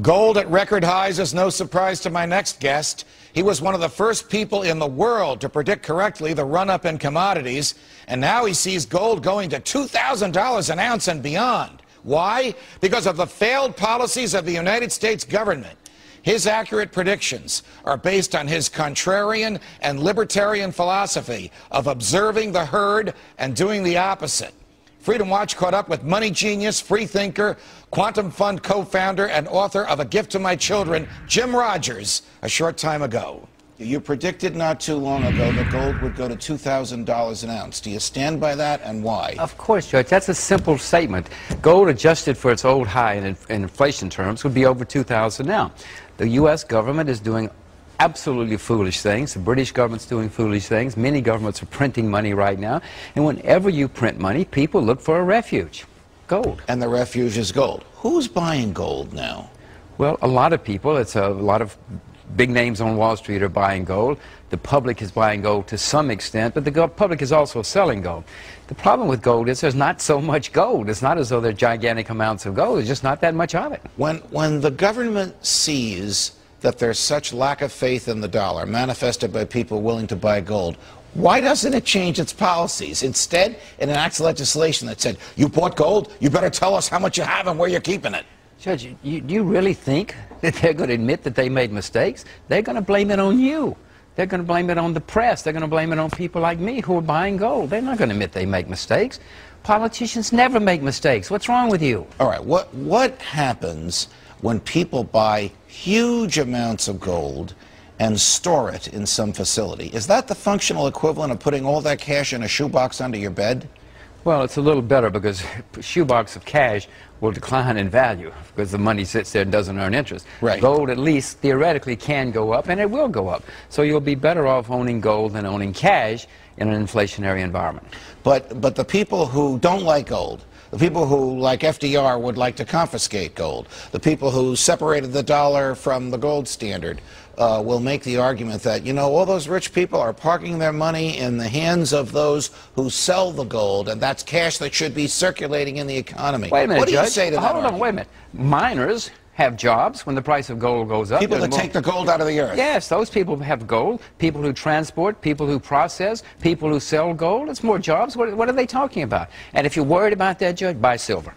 Gold at record highs is no surprise to my next guest. He was one of the first people in the world to predict correctly the run-up in commodities, and now he sees gold going to $2,000 an ounce and beyond. Why? Because of the failed policies of the United States government. His accurate predictions are based on his contrarian and libertarian philosophy of observing the herd and doing the opposite. Freedom Watch caught up with money genius, free thinker, Quantum Fund co-founder, and author of A Gift to My Children, Jim Rogers, a short time ago. You predicted not too long ago that gold would go to $2,000 an ounce. Do you stand by that, and why? Of course, Judge. That's a simple statement. Gold, adjusted for its old high in inflation terms, would be over $2,000 now. The U.S. government is doing absolutely foolish things. The British government's doing foolish things. Many governments are printing money right now. And whenever you print money, people look for a refuge. Gold. And the refuge is gold. Who's buying gold now? Well, a lot of people. It's a lot of big names on Wall Street are buying gold. The public is buying gold to some extent, but the public is also selling gold. The problem with gold is there's not so much gold. It's not as though there are gigantic amounts of gold. There's just not that much of it. When the government sees that there's such lack of faith in the dollar, manifested by people willing to buy gold, why doesn't it change its policies? Instead, it enacts legislation that said, you bought gold, you better tell us how much you have and where you're keeping it. Judge, do you really think that they're going to admit that they made mistakes? They're going to blame it on you. They're going to blame it on the press. They're going to blame it on people like me who are buying gold. They're not going to admit they make mistakes. Politicians never make mistakes. What's wrong with you? All right, what happens when people buy huge amounts of gold and store it in some facility? Is that the functional equivalent of putting all that cash in a shoebox under your bed? Well, it's a little better because a shoebox of cash will decline in value because the money sits there and doesn't earn interest. Right. Gold, at least, theoretically can go up, and it will go up. So you'll be better off owning gold than owning cash in an inflationary environment. But the people who don't like gold, the people who, like FDR, would like to confiscate gold, the people who separated the dollar from the gold standard, will make the argument that, you know, all those rich people are parking their money in the hands of those who sell the gold, and that's cash that should be circulating in the economy. Wait a minute, what do Judge. you say to that Hold on, wait a minute. Miners have jobs when the price of gold goes up. People that take the gold out of the earth. Yes, those people have gold. People who transport, people who process, people who sell gold. It's more jobs. What are they talking about? And if you're worried about that, Judge, buy silver.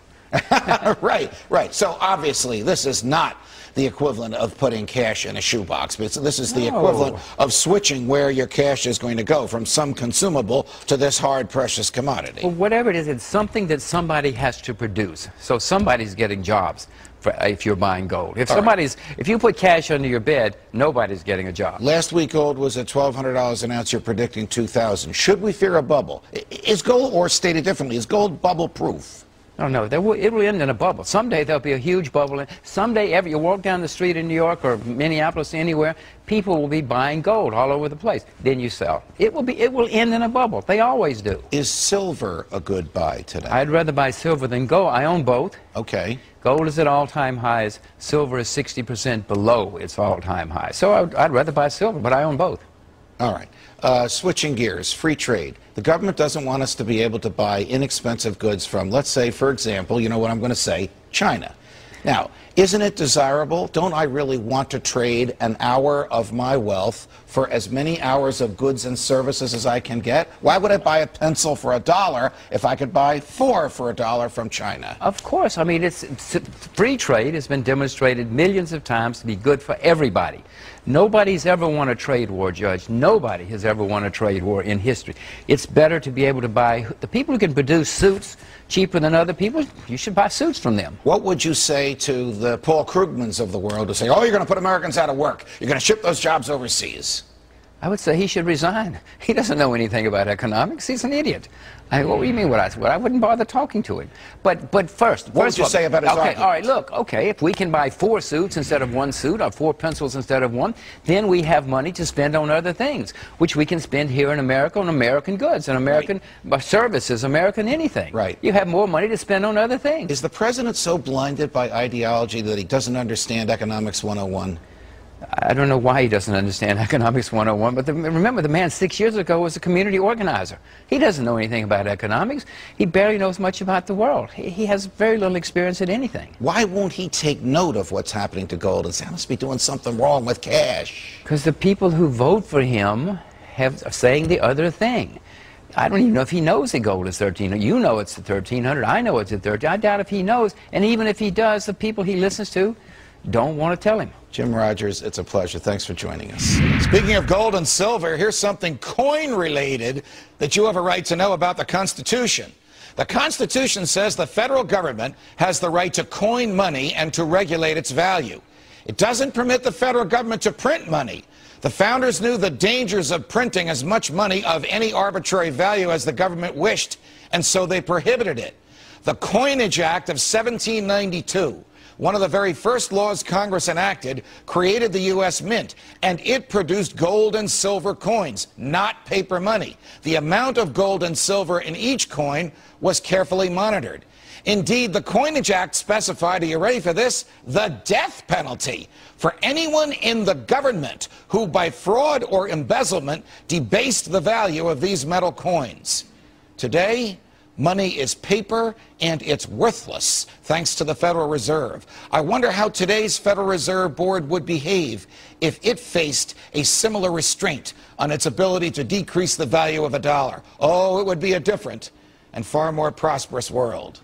Right. So obviously this is not the equivalent of putting cash in a shoebox. But this is the equivalent of switching where your cash is going to go from some consumable to this hard, precious commodity. Well, whatever it is, it's something that somebody has to produce. So somebody's getting jobs if you're buying gold. If you put cash under your bed, nobody's getting a job. Last week gold was at $1,200 an ounce. You're predicting $2,000. Should we fear a bubble? Is gold, or stated differently, is gold bubble proof? No, it will end in a bubble. Someday there'll be a huge bubble. Someday, you walk down the street in New York or Minneapolis, anywhere, people will be buying gold all over the place. Then you sell. It will end in a bubble. They always do. Is silver a good buy today? I'd rather buy silver than gold. I own both. Okay. Gold is at all-time highs. Silver is 60% below its all-time high. So I'd rather buy silver, but I own both. All right. Switching gears, free trade. The government doesn't want us to be able to buy inexpensive goods from, let's say, for example, you know what I'm going to say, China. Now, isn't it desirable? Don't I really want to trade an hour of my wealth for as many hours of goods and services as I can get? Why would I buy a pencil for $1 if I could buy 4 for $1 from China? Of course. I mean, free trade has been demonstrated millions of times to be good for everybody. Nobody's ever won a trade war, Judge. Nobody has ever won a trade war in history. It's better to be able to buy, the people who can produce suits cheaper than other people, you should buy suits from them. What would you say to the Paul Krugmans of the world who say, oh, you're going to put Americans out of work, you're going to ship those jobs overseas? I would say he should resign. He doesn't know anything about economics. He's an idiot. What do you mean I wouldn't bother talking to him. But first what would you say about his argument? All right, look, okay, if we can buy 4 suits instead of 1 suit, or 4 pencils instead of 1, then we have money to spend on other things, which we can spend here in America on American goods, and American services, American anything. Right. You have more money to spend on other things. Is the president so blinded by ideology that he doesn't understand Economics 101? I don't know why he doesn't understand Economics 101, but remember, the man 6 years ago was a community organizer. He doesn't know anything about economics. He barely knows much about the world. He has very little experience in anything. Why won't he take note of what's happening to gold and say, I must be doing something wrong with cash? Because the people who vote for him are saying the other thing. I don't even know if he knows that gold is 1300. You know it's at 1300. I know it's at 1300. I doubt if he knows. And even if he does, the people he listens to don't want to tell him. Jim Rogers, it's a pleasure. Thanks for joining us. Speaking of gold and silver, here's something coin-related that you have a right to know about the Constitution. The Constitution says the federal government has the right to coin money and to regulate its value. It doesn't permit the federal government to print money. The founders knew the dangers of printing as much money of any arbitrary value as the government wished, and so they prohibited it. The Coinage Act of 1792, one of the very first laws Congress enacted, created the U.S. Mint, and it produced gold and silver coins, not paper money. The amount of gold and silver in each coin was carefully monitored. Indeed, the Coinage Act specified, are you ready for this, the death penalty for anyone in the government who by fraud or embezzlement debased the value of these metal coins. Today, money is paper and it's worthless, thanks to the Federal Reserve. I wonder how today's Federal Reserve Board would behave if it faced a similar restraint on its ability to decrease the value of a dollar. Oh, it would be a different and far more prosperous world.